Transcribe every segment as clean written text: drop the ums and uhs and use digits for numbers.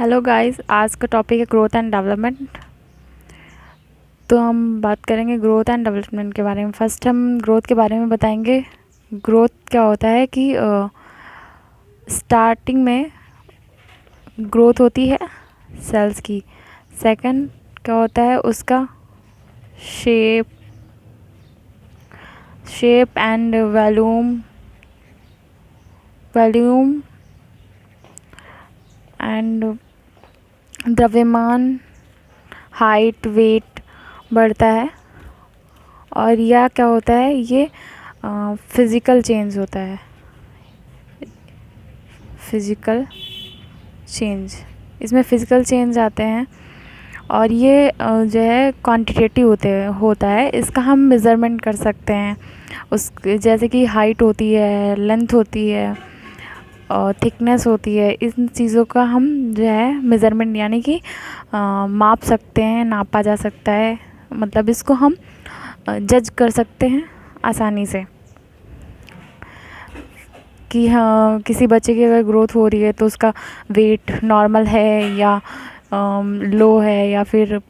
Hello guys, आज का topic है ग्रोथ एंड डेवलपमेंट। तो हम बात करेंगे ग्रोथ एंड डेवलपमेंट के बारे में। फर्स्ट हम ग्रोथ के बारे में बताएंगे। ग्रोथ क्या होता है कि स्टार्टिंग में ग्रोथ होती है सेल्स की। सेकंड क्या होता है उसका शेप एंड वॉल्यूम एंड द्रव्यमान, हाइट, वेट बढ़ता है। और यह क्या होता है, ये फिज़िकल चेंज होता है। फिज़िकल चेंज, इसमें फ़िज़िकल चेंज आते हैं। और ये जो है क्वांटिटेटिव होता है। इसका हम मेज़रमेंट कर सकते हैं। उस जैसे कि हाइट होती है, लेंथ होती है और थिकनेस होती है। इन चीज़ों का हम जो है मेज़रमेंट यानी कि माप सकते हैं, नापा जा सकता है। मतलब इसको हम जज कर सकते हैं आसानी से कि हाँ, किसी बच्चे की अगर ग्रोथ हो रही है तो उसका वेट नॉर्मल है या लो है, या फिर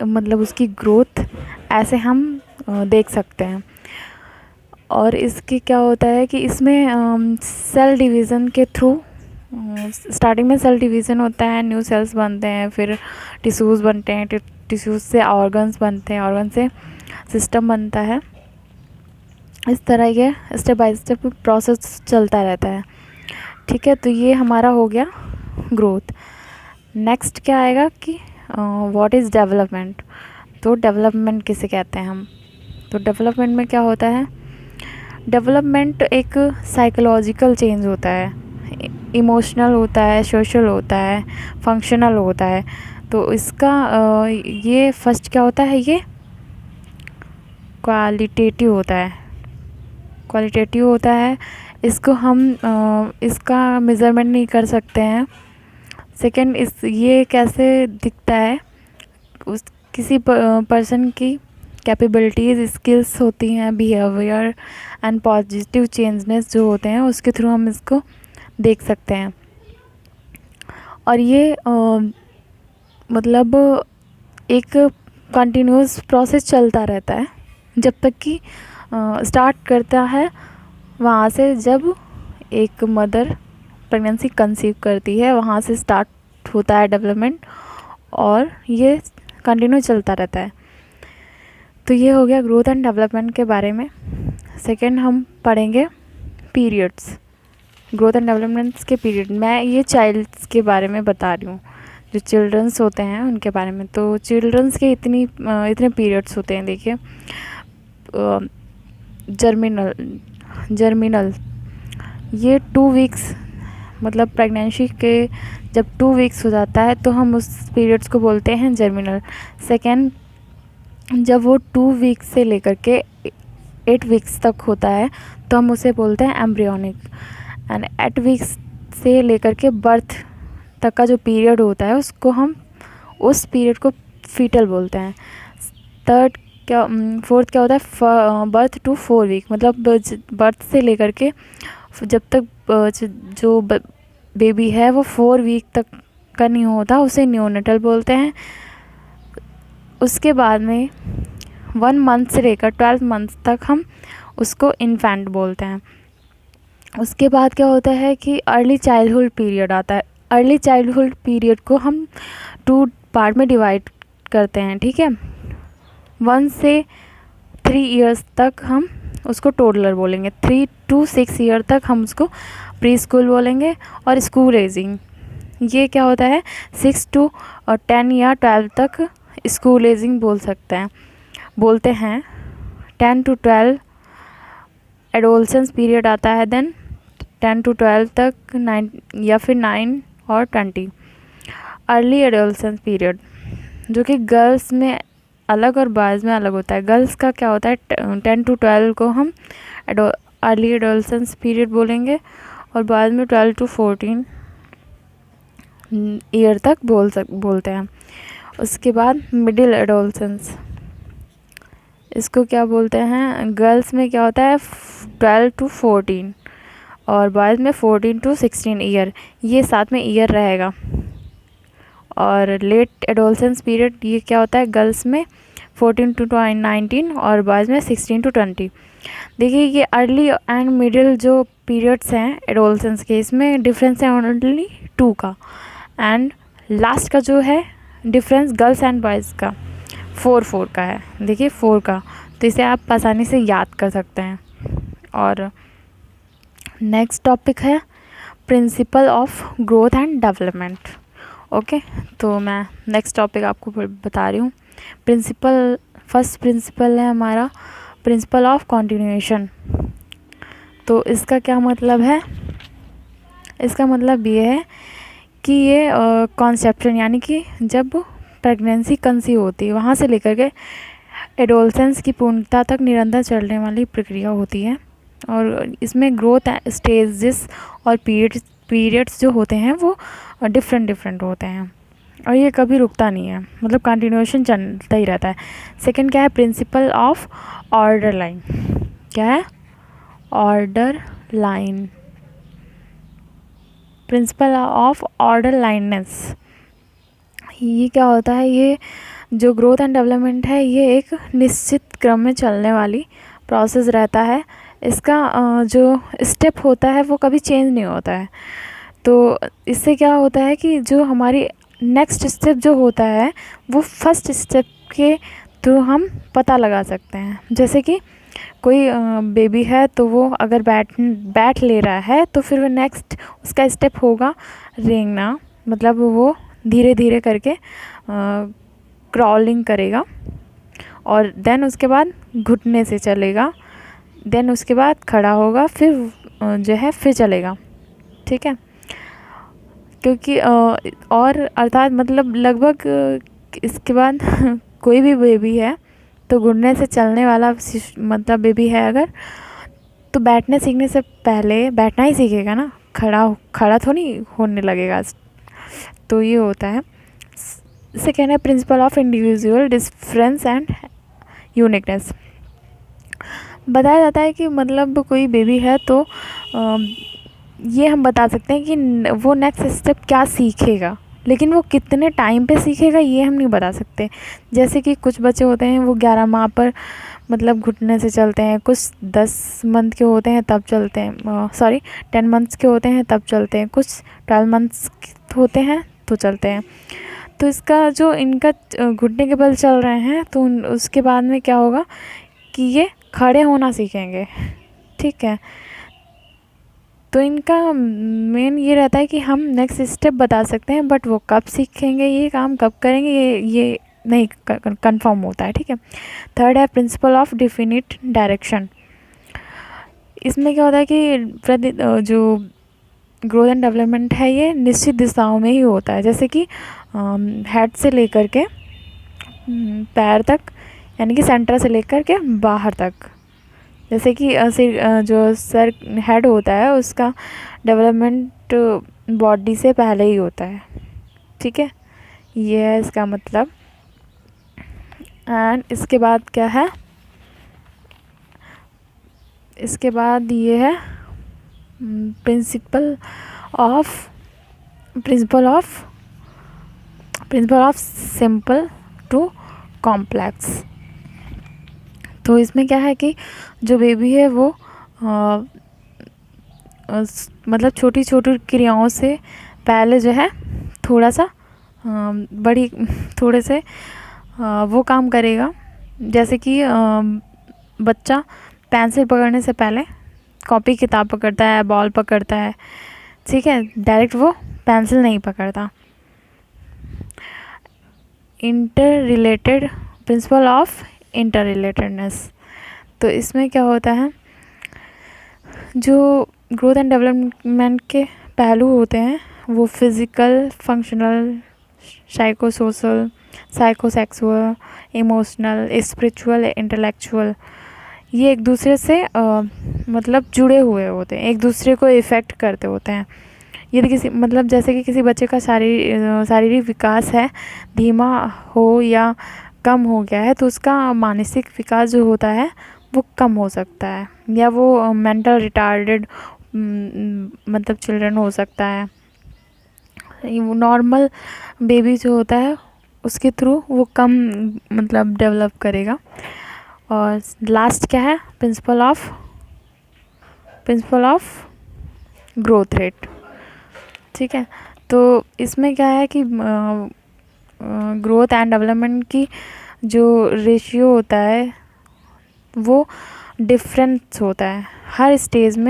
मतलब उसकी ग्रोथ ऐसे हम देख सकते हैं। और इसके क्या होता है कि इसमें सेल डिवीज़न के थ्रू स्टार्टिंग में सेल डिवीज़न होता है, न्यू सेल्स बनते हैं, फिर टिश्यूज़ बनते हैं, टिश्यूज़ से ऑर्गन्स बनते हैं, ऑर्गन से सिस्टम बनता है। इस तरह ये स्टेप बाय स्टेप प्रोसेस चलता रहता है। ठीक है, तो ये हमारा हो गया ग्रोथ। नेक्स्ट क्या आएगा कि व्हाट इज़ डेवलपमेंट। तो डेवलपमेंट किसे कहते हैं हम। तो डेवलपमेंट में क्या होता है, डेवलपमेंट एक साइकोलॉजिकल चेंज होता है, इमोशनल होता है, सोशल होता है, फंक्शनल होता है। तो इसका ये फर्स्ट क्या होता है, ये क्वालिटेटिव होता है। इसको हम इसका मेज़रमेंट नहीं कर सकते हैं। सेकंड, ये कैसे दिखता है, उस किसी पर्सन की कैपेबिलिटीज़, स्किल्स होती हैं, बिहेवियर एंड पॉजिटिव चेंजनेस जो होते हैं, उसके थ्रू हम इसको देख सकते हैं। और ये मतलब एक कंटिन्यूस प्रोसेस चलता रहता है जब तक कि स्टार्ट करता है वहाँ से, जब एक मदर प्रेगनेंसी कंसीव करती है, वहाँ से स्टार्ट होता है डेवलपमेंट, और ये कंटिन्यू चलता रहता है। तो ये हो गया ग्रोथ एंड डेवलपमेंट के बारे में। सेकंड हम पढ़ेंगे पीरियड्स, ग्रोथ एंड डेवलपमेंट्स के पीरियड। मैं ये चाइल्ड्स के बारे में बता रही हूँ, जो चिल्ड्रंस होते हैं उनके बारे में। तो चिल्ड्रंस के इतने पीरियड्स होते हैं। देखिए, जर्मिनल ये 2 वीक्स, मतलब प्रेगनेंसी के जब 2 वीक्स हो जाता है तो हम उस पीरियड्स को बोलते हैं जर्मिनल। सेकेंड, जब वो 2 वीक्स से लेकर के 8 वीक्स तक होता है तो हम उसे बोलते हैं एम्ब्रियोनिक। एंड 8 वीक्स से लेकर के बर्थ तक का जो पीरियड होता है उसको हम उस पीरियड को फीटल बोलते हैं। फोर्थ क्या होता है, बर्थ टू 4 वीक, मतलब बर्थ से लेकर के जब तक जो बेबी है वो 4 वीक तक का नहीं होता उसे न्यूनेटल बोलते हैं। उसके बाद में 1 मंथ से लेकर 12 मंथ तक हम उसको इन्फेंट बोलते हैं। उसके बाद क्या होता है कि अर्ली चाइल्डहुड पीरियड आता है। अर्ली चाइल्डहुड पीरियड को हम 2 पार्ट में डिवाइड करते हैं। ठीक है, 1 से 3 इयर्स तक हम उसको टोडलर बोलेंगे, 3 to 6 ईयर तक हम उसको प्री स्कूल बोलेंगे। और स्कूल एजिंग ये क्या होता है, 6 to 10 या 12 तक स्कूल एजिंग बोलते हैं। 10 to 12 एडोलसेंस पीरियड आता है। देन 10 to 12 तक 9 या फिर 9 और 20 अर्ली एडोलसेंस पीरियड, जो कि गर्ल्स में अलग और बॉयज़ में अलग होता है। गर्ल्स का क्या होता है, 10 to 12 को हम अर्ली एडोलसेंस पीरियड बोलेंगे, और बॉयज़ में 12 to 14 ईयर तक बोलते हैं। उसके बाद मिडिल एडोलसेंस, इसको क्या बोलते हैं, गर्ल्स में क्या होता है 12 to 14, और बॉयज़ में 14 to 16 ईयर, ये साथ में ईयर रहेगा। और लेट एडोलसेंस पीरियड ये क्या होता है, गर्ल्स में 14 to 19 और बॉयज़ में 16 to 20। देखिए ये अर्ली एंड मिडिल जो पीरियड्स हैं एडोलसेंस के, इसमें डिफरेंस है ओनली 2 का, एंड लास्ट का जो है डिफरेंस गर्ल्स एंड बॉयज़ का 4 का है। देखिए 4 का, तो इसे आप आसानी से याद कर सकते हैं। और नेक्स्ट टॉपिक है principle of growth and development. Okay, तो मैं नेक्स्ट टॉपिक आपको बता रही हूँ। फर्स्ट प्रिंसिपल है हमारा प्रिंसिपल ऑफ कंटिन्यूएशन। तो इसका क्या मतलब है, इसका मतलब ये है कि ये कॉन्सेप्शन, यानी कि जब प्रेगनेंसी कंसीव होती है वहाँ से लेकर के एडोलसेंस की पूर्णता तक निरंतर चलने वाली प्रक्रिया होती है। और इसमें ग्रोथ स्टेजेस और पीरियड्स जो होते हैं वो डिफरेंट होते हैं, और ये कभी रुकता नहीं है, मतलब कंटिन्यूएशन चलता ही रहता है। सेकंड क्या है, प्रिंसिपल ऑफ ऑर्डर लाइन। क्या है, order line, principle of order lineness. ये क्या होता है, ये जो ग्रोथ एंड डेवलपमेंट है ये एक निश्चित क्रम में चलने वाली प्रोसेस रहता है। इसका जो स्टेप होता है वो कभी चेंज नहीं होता है। तो इससे क्या होता है कि जो हमारी नेक्स्ट स्टेप जो होता है वो फर्स्ट स्टेप के थ्रू हम पता लगा सकते हैं। जैसे कि कोई बेबी है तो वो अगर बैठ ले रहा है तो फिर वो नेक्स्ट उसका स्टेप होगा रेंगना, मतलब वो धीरे धीरे करके क्रॉलिंग करेगा, और देन उसके बाद घुटने से चलेगा, देन उसके बाद खड़ा होगा, फिर जो है फिर चलेगा। ठीक है, क्योंकि और अर्थात मतलब लगभग इसके बाद कोई भी बेबी है तो घुटने से चलने वाला मतलब बेबी है अगर, तो बैठने सीखने से पहले बैठना ही सीखेगा ना, खड़ा तो नहीं होने लगेगा। तो ये होता है। सेकेंड है principle of individual difference and uniqueness. बताया जाता है कि मतलब कोई बेबी है तो ये हम बता सकते हैं कि वो नेक्स्ट स्टेप क्या सीखेगा, लेकिन वो कितने टाइम पे सीखेगा ये हम नहीं बता सकते। जैसे कि कुछ बच्चे होते हैं वो 11 माह पर मतलब घुटने से चलते हैं, कुछ 10 मंथ के होते हैं तब चलते हैं, 10 मंथ्स के होते हैं तब चलते हैं, कुछ 12 मंथ्स होते हैं तो चलते हैं। तो इसका जो इनका घुटने के बल चल रहे हैं तो उसके बाद में क्या होगा कि ये खड़े होना सीखेंगे। ठीक है, तो इनका मेन ये रहता है कि हम नेक्स्ट स्टेप बता सकते हैं, बट वो कब सीखेंगे, ये काम कब करेंगे, ये नहीं कंफर्म होता है। ठीक है, थर्ड है प्रिंसिपल ऑफ डिफिनिट डायरेक्शन। इसमें क्या होता है कि जो ग्रोथ एंड डेवलपमेंट है ये निश्चित दिशाओं में ही होता है। जैसे कि हेड से लेकर के पैर तक, यानी कि सेंटर से लेकर के बाहर तक। जैसे कि जो सर हेड होता है उसका डेवलपमेंट बॉडी से पहले ही होता है। ठीक है, ये है इसका मतलब। एंड इसके बाद क्या है, इसके बाद ये है principle of simple to complex. तो इसमें क्या है कि जो बेबी है वो मतलब छोटी छोटी क्रियाओं से पहले जो है थोड़ा सा बड़ी थोड़े से वो काम करेगा। जैसे कि बच्चा पेंसिल पकड़ने से पहले कॉपी किताब पकड़ता है, बॉल पकड़ता है। ठीक है, डायरेक्ट वो पेंसिल नहीं पकड़ता। Inter related, principle of inter relatedness. तो इसमें क्या होता है, जो ग्रोथ एंड डेवलपमेंट के पहलू होते हैं वो physical, functional, psychosocial, psychosexual, emotional, spiritual, intellectual, ये एक दूसरे से मतलब जुड़े हुए होते हैं, एक दूसरे को इफ़ेक्ट करते होते हैं। यदि किसी मतलब जैसे कि किसी बच्चे का शारीरिक विकास है धीमा हो या कम हो गया है तो उसका मानसिक विकास जो होता है वो कम हो सकता है, या वो मेंटल रिटार्डेड मतलब चिल्ड्रन हो सकता है। नॉर्मल बेबी जो होता है उसके थ्रू वो कम मतलब डेवलप करेगा। और लास्ट क्या है, प्रिंसिपल ऑफ ग्रोथ रेट। ठीक है, तो इसमें क्या है कि ग्रोथ एंड डेवलपमेंट की जो रेशियो होता है वो डिफरेंस होता है हर स्टेज में।